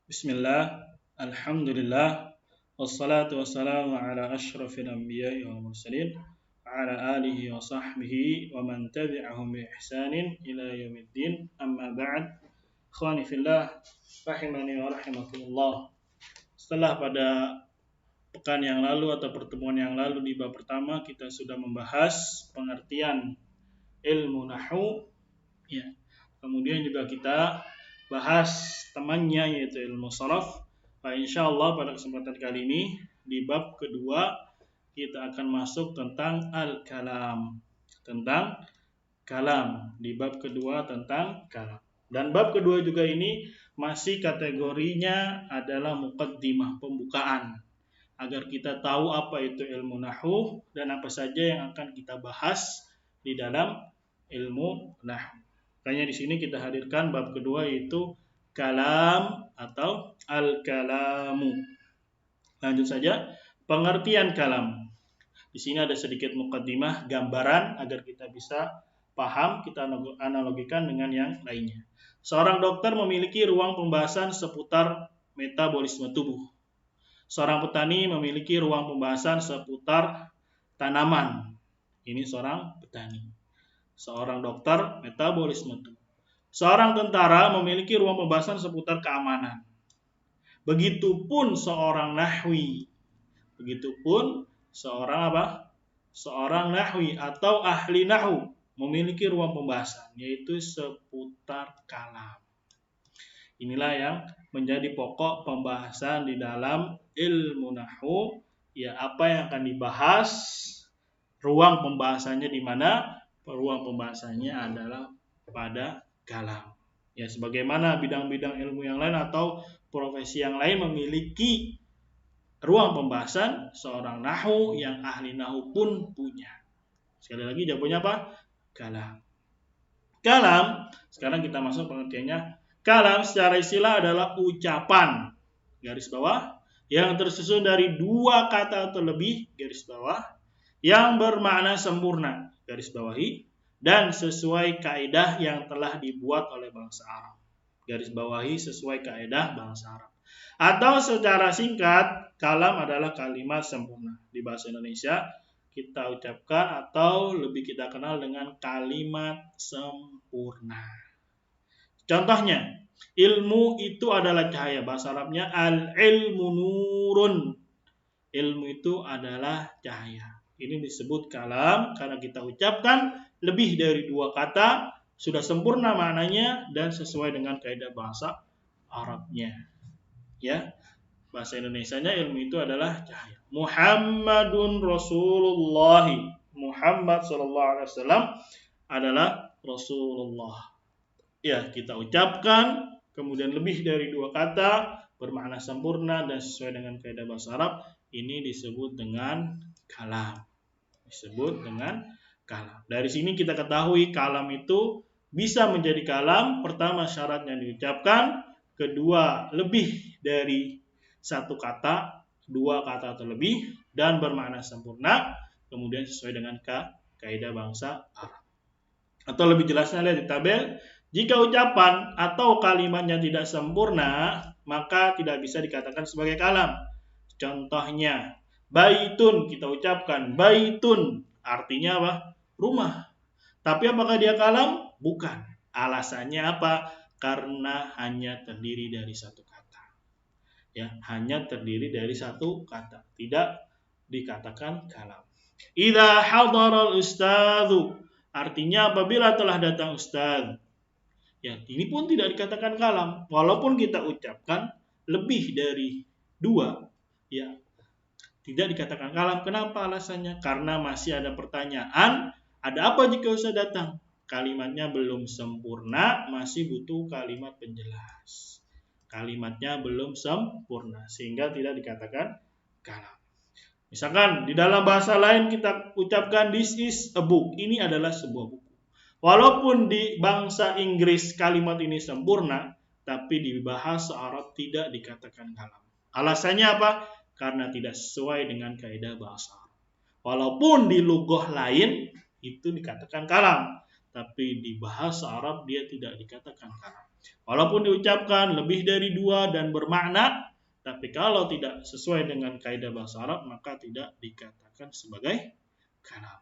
Bismillah, Alhamdulillah, wassalatu wassalamu ala ashrafil anbiya'i wal mursalin, ala alihi wa sahbihi wa man tabi'ahum bi ihsanin ila yaumiddin, amma ba'd. Ikhwani fillah, rahimani wa rahimakumullah. Setelah pada pekan yang lalu atau pertemuan yang lalu di bab pertama kita sudah membahas pengertian ilmu nahwu, ya. Kemudian juga kita bahas temannya yaitu ilmu sharaf. Nah, insyaallah pada kesempatan kali ini di bab kedua kita akan masuk tentang al-kalam. Tentang kalam. Di bab kedua tentang kalam. Dan bab kedua juga ini masih kategorinya adalah muqaddimah, pembukaan. Agar kita tahu apa itu ilmu nahwu dan apa saja yang akan kita bahas di dalam ilmu nahwu. Makanya di sini kita hadirkan bab kedua yaitu kalam atau al-kalamu. Lanjut saja, pengertian kalam. Di sini ada sedikit muqaddimah, gambaran agar kita bisa paham, kita analogikan dengan yang lainnya. Seorang dokter memiliki ruang pembahasan seputar metabolisme tubuh. Seorang petani memiliki ruang pembahasan seputar tanaman. Ini seorang petani. Seorang dokter, metabolisme tubuh. Seorang tentara memiliki ruang pembahasan seputar keamanan. Begitupun seorang nahwi. Begitupun seorang apa? Seorang nahwi atau ahli nahwu memiliki ruang pembahasan, yaitu seputar kalam. Inilah yang menjadi pokok pembahasan di dalam ilmu nahwu. Ya, apa yang akan dibahas, ruang pembahasannya di mana? Ruang pembahasannya adalah pada kalam. Ya, sebagaimana bidang-bidang ilmu yang lain atau profesi yang lain memiliki ruang pembahasan, seorang nahwu yang ahli nahwu pun punya. Sekali lagi jawabannya apa? Kalam. Kalam, sekarang kita masuk pengertiannya. Kalam secara istilah adalah ucapan, garis bawah, yang tersusun dari dua kata atau lebih, garis bawah, yang bermakna sempurna, garis bawahi, dan sesuai kaidah yang telah dibuat oleh bangsa Arab. Garis bawahi sesuai kaidah bangsa Arab. Atau secara singkat, kalam adalah kalimat sempurna. Di bahasa Indonesia kita ucapkan atau lebih kita kenal dengan kalimat sempurna. Contohnya, ilmu itu adalah cahaya. Bahasa Arabnya al-ilmu nurun. Ilmu itu adalah cahaya. Ini disebut kalam karena kita ucapkan lebih dari dua kata, sudah sempurna maknanya dan sesuai dengan kaidah bahasa Arabnya. Ya, bahasa Indonesianya ilmu itu adalah cahaya. Muhammadun Rasulullah. Muhammad sallallahu alaihi wasallam adalah Rasulullah. Ya, kita ucapkan kemudian lebih dari dua kata bermakna sempurna dan sesuai dengan kaidah bahasa Arab. Ini disebut dengan kalam. Disebut dengan kalam. Dari sini kita ketahui kalam itu bisa menjadi kalam. Pertama, syaratnya diucapkan. Kedua, lebih dari satu kata, dua kata atau lebih, dan bermakna sempurna. Kemudian sesuai dengan kaidah bangsa Arab. Atau lebih jelasnya lihat di tabel. Jika ucapan atau kalimatnya tidak sempurna, maka tidak bisa dikatakan sebagai kalam. Contohnya, baitun, kita ucapkan baitun, artinya apa? Rumah. Tapi apakah dia kalam? Bukan. Alasannya apa? Karena hanya terdiri dari satu kata. Ya, hanya terdiri dari satu kata. Tidak dikatakan kalam. Idza hadaral ustadzu, artinya apabila telah datang ustaz. Ya, ini pun tidak dikatakan kalam. Walaupun kita ucapkan lebih dari dua, ya, tidak dikatakan kalam. Kenapa alasannya? Karena masih ada pertanyaan, ada apa jika ustaz datang? Kalimatnya belum sempurna, masih butuh kalimat penjelas. Kalimatnya belum sempurna, sehingga tidak dikatakan kalam. Misalkan di dalam bahasa lain kita ucapkan this is a book, ini adalah sebuah buku. Walaupun di bangsa Inggris kalimat ini sempurna, tapi di bahasa Arab tidak dikatakan kalam. Alasannya apa? Karena tidak sesuai dengan kaidah bahasa Arab. Walaupun di lughah lain itu dikatakan kalam, tapi di bahasa Arab dia tidak dikatakan kalam. Walaupun diucapkan lebih dari 2 dan bermakna, tapi kalau tidak sesuai dengan kaidah bahasa Arab, maka tidak dikatakan sebagai kalam.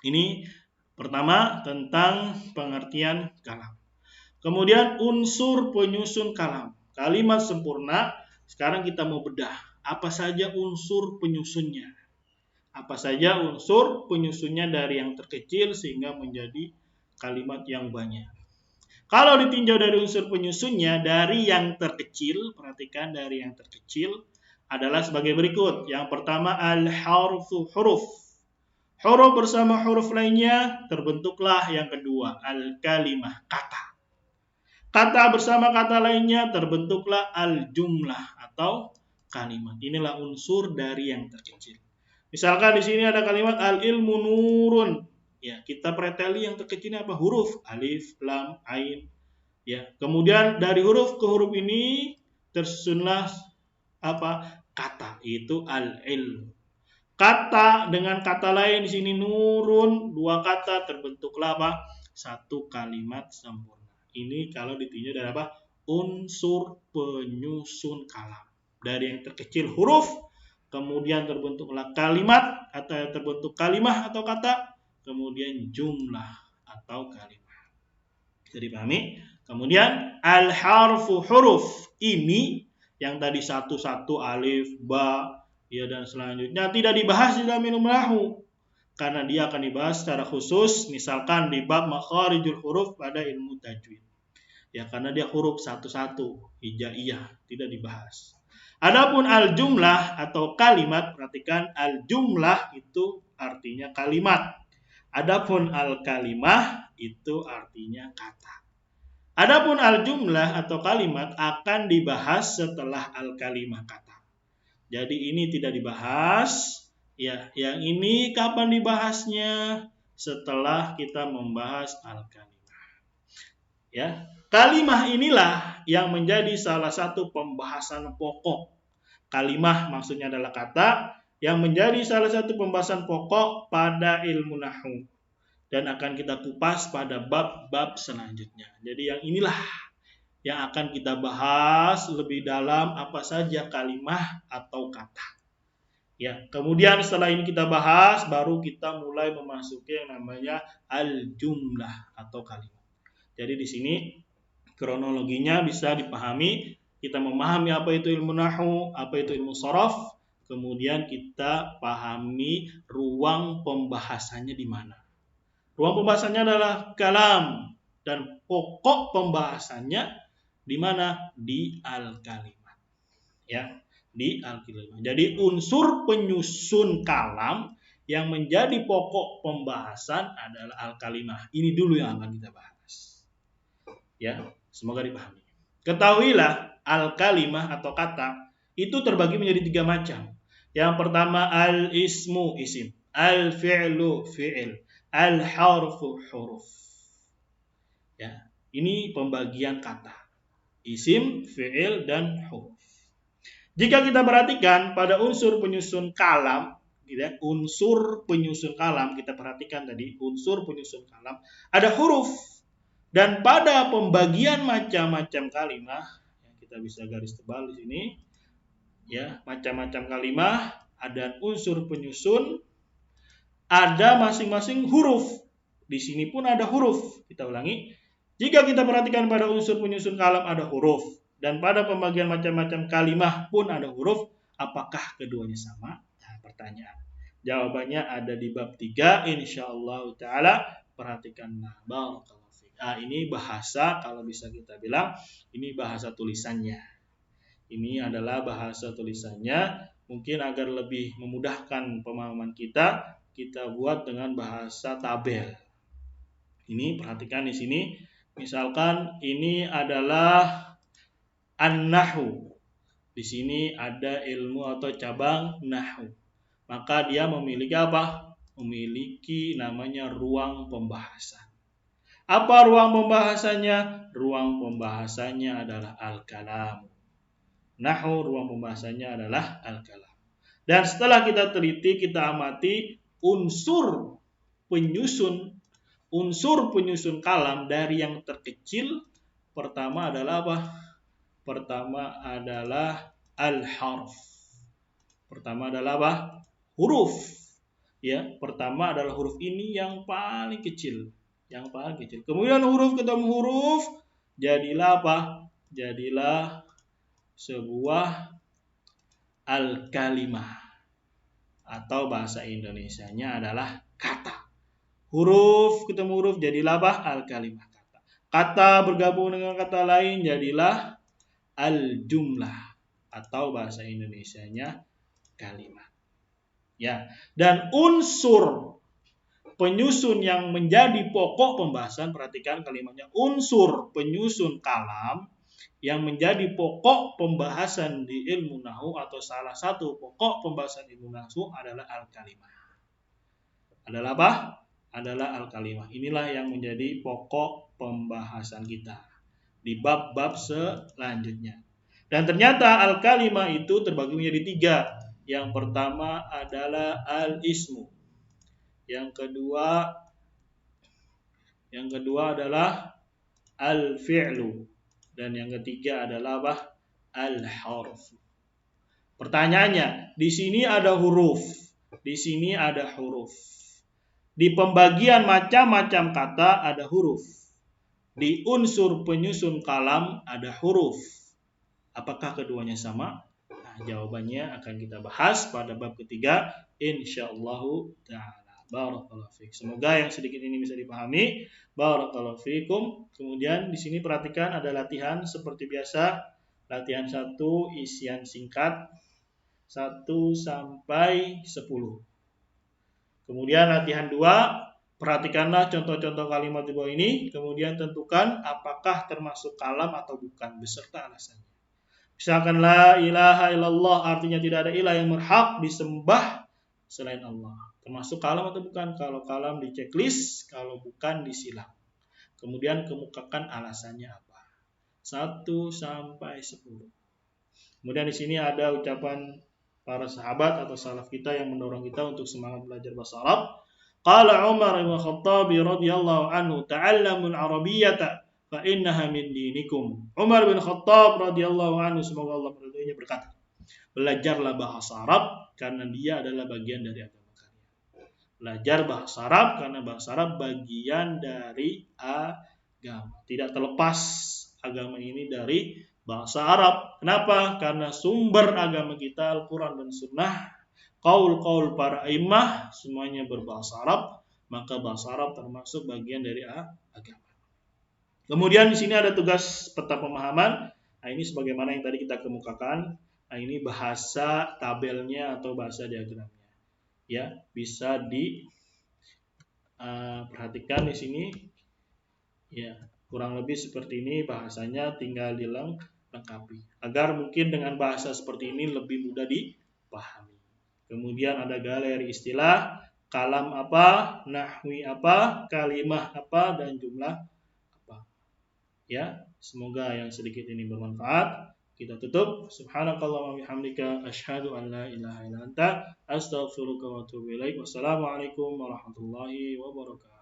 Ini pertama tentang pengertian kalam. Kemudian unsur penyusun kalam. Kalimat sempurna, sekarang kita mau bedah. Apa saja unsur penyusunnya? Apa saja unsur penyusunnya dari yang terkecil sehingga menjadi kalimat yang banyak. Kalau ditinjau dari unsur penyusunnya, dari yang terkecil, perhatikan dari yang terkecil adalah sebagai berikut. Yang pertama, al-harfu huruf. Huruf bersama huruf lainnya terbentuklah yang kedua, al-kalimah, kata. Kata bersama kata lainnya terbentuklah al-jumlah atau kalimat. Inilah unsur dari yang terkecil. Misalkan di sini ada kalimat al-ilmu nurun. Ya, kita preteli yang terkecilnya apa? Huruf alif, lam, ain. Ya, kemudian dari huruf ke huruf ini tersusunlah apa? Kata, itu al-ilm. Kata dengan kata lain di sini nurun, dua kata terbentuklah apa? Satu kalimat sempurna. Ini kalau ditinjau dari apa? Unsur penyusun kalam. Dari yang terkecil huruf, kemudian terbentuklah kalimat atau terbentuk kalimah atau kata, kemudian jumlah atau kalimat. Jadi dipahami? Kemudian al-harfu huruf ini yang tadi satu-satu alif, ba, ya dan selanjutnya tidak dibahas di dalam ilmu nahwu karena dia akan dibahas secara khusus misalkan di bab makharijul huruf pada ilmu tajwid. Ya karena dia huruf satu-satu, hijaiyah, tidak dibahas. Adapun al-jumlah atau kalimat, perhatikan al-jumlah itu artinya kalimat. Adapun al-kalimah itu artinya kata. Adapun al-jumlah atau kalimat akan dibahas setelah al-kalimah kata. Jadi ini tidak dibahas. Ya, yang ini kapan dibahasnya? Setelah kita membahas al-kalimah. Ya, kalimah inilah yang menjadi salah satu pembahasan pokok. Kalimah maksudnya adalah kata yang menjadi salah satu pembahasan pokok pada ilmu nahwu. Dan akan kita kupas pada bab-bab selanjutnya. Jadi yang inilah yang akan kita bahas lebih dalam apa saja kalimah atau kata. Ya, kemudian setelah ini kita bahas, baru kita mulai memasuki yang namanya al-jumlah atau kalimat. Jadi di sini kronologinya bisa dipahami. Kita memahami apa itu ilmu nahwu, apa itu ilmu sharaf, kemudian kita pahami ruang pembahasannya di mana. Ruang pembahasannya adalah kalam dan pokok pembahasannya di mana? Di al-kalimat. Ya, di al-kalimat. Jadi unsur penyusun kalam yang menjadi pokok pembahasan adalah al-kalimah. Ini dulu yang akan kita bahas. Ya, semoga dipahami. Ketahuilah al-kalimah atau kata itu terbagi menjadi 3 macam. Yang pertama al-ismu, isim, al-fi'lu, fi'il, al-harfu, huruf. Ya, ini pembagian kata. Isim, fi'il, dan huruf. Jika kita perhatikan pada unsur penyusun kalam, unsur penyusun kalam, kita perhatikan tadi, unsur penyusun kalam, ada huruf. Dan pada pembagian macam-macam kalimah, kita bisa garis tebal di sini, ya, macam-macam kalimah, ada unsur penyusun, ada masing-masing huruf. Di sini pun ada huruf. Kita ulangi. Jika kita perhatikan pada unsur penyusun kalam ada huruf. Dan pada pembagian macam-macam kalimah pun ada huruf. Apakah keduanya sama? Nah, pertanyaan. Jawabannya ada di bab 3. InsyaAllah ta'ala. Perhatikanlah. Ini bahasa, kalau bisa kita bilang, ini bahasa tulisannya. Ini adalah bahasa tulisannya. Mungkin agar lebih memudahkan pemahaman kita buat dengan bahasa tabel. Ini perhatikan di sini, misalkan ini adalah an-nahwu. Di sini ada ilmu atau cabang nahwu. Maka dia memiliki apa? Memiliki namanya ruang pembahasan. Apa ruang pembahasannya? Ruang pembahasannya adalah al-kalam. Nahwu ruang pembahasannya adalah al-kalam. Dan setelah kita teliti, kita amati unsur penyusun kalam dari yang terkecil Pertama adalah apa? Pertama adalah al-harf. Pertama adalah apa? Huruf. Ya, pertama adalah huruf ini yang paling kecil, yang paling kecil. Kemudian huruf ketemu huruf, jadilah apa? Jadilah sebuah al-kalimah atau bahasa Indonesianya adalah kata. Huruf ketemu huruf jadilah apa? Al-kalimah, kata. Kata bergabung dengan kata lain jadilah al-jumlah atau bahasa Indonesianya kalimat. Ya, dan unsur penyusun yang menjadi pokok pembahasan, perhatikan kalimatnya, unsur penyusun kalam yang menjadi pokok pembahasan di ilmu nahwu atau salah satu pokok pembahasan ilmu nahwu adalah al-kalimah. Adalah apa? Adalah al-kalimah. Inilah yang menjadi pokok pembahasan kita di bab-bab selanjutnya. Dan ternyata al-kalimah itu terbagi menjadi 3. Yang pertama adalah al-ismu. Yang kedua adalah al-fi'lu. Dan yang ketiga adalah apa? Al-harf. Pertanyaannya, di sini ada huruf. Di sini ada huruf. Di pembagian macam-macam kata ada huruf. Di unsur penyusun kalam ada huruf. Apakah keduanya sama? Nah, jawabannya akan kita bahas pada bab ketiga, insyaallah ta'ala. Barakallahu fiik. Semoga yang sedikit ini bisa dipahami. Barakallahu fiikum. Kemudian di sini perhatikan ada latihan seperti biasa. Latihan 1 isian singkat 1 sampai 10. Kemudian latihan 2, perhatikanlah contoh-contoh kalimat di bawah ini, kemudian tentukan apakah termasuk kalam atau bukan beserta alasannya. Misalkan la ilaha illallah artinya tidak ada ilah yang berhak disembah selain Allah. Termasuk kalam atau bukan? Kalau kalam di checklist, kalau bukan disilang. Kemudian kemukakan alasannya apa. 1 sampai 10. Kemudian di sini ada ucapan para sahabat atau salaf kita yang mendorong kita untuk semangat belajar bahasa Arab. Qala Umar bin Khattab radhiyallahu anhu, ta'allamul arabiyyata fa innaha min dinikum. Umar bin Khattab radhiyallahu anhu, semoga Allah meridhoinya, berkata, belajarlah bahasa Arab karena dia adalah bagian dari agama kalian. Belajar bahasa Arab karena bahasa Arab bagian dari agama. Tidak terlepas agama ini dari bahasa Arab. Kenapa? Karena sumber agama kita Al-Quran dan Sunnah, qaul-qaul para imam semuanya berbahasa Arab, maka bahasa Arab termasuk bagian dari agama. Kemudian di sini ada tugas peta pemahaman. Nah, ini sebagaimana yang tadi kita kemukakan. Nah, ini bahasa tabelnya atau bahasa diagramnya. Ya, bisa perhatikan di sini. Ya, kurang lebih seperti ini bahasanya, tinggal dilengkapi. Agar mungkin dengan bahasa seperti ini lebih mudah dipahami. Kemudian ada galeri istilah, kalam apa, nahwi apa, kalimah apa, dan jumlah apa. Ya, semoga yang sedikit ini bermanfaat. Kita tutup. Subhanakallahumma wa bihamdika asyhadu an la ilaha illa anta astaghfiruka wa atubu ilaik. Wassalamualaikum warahmatullahi wabarakatuh.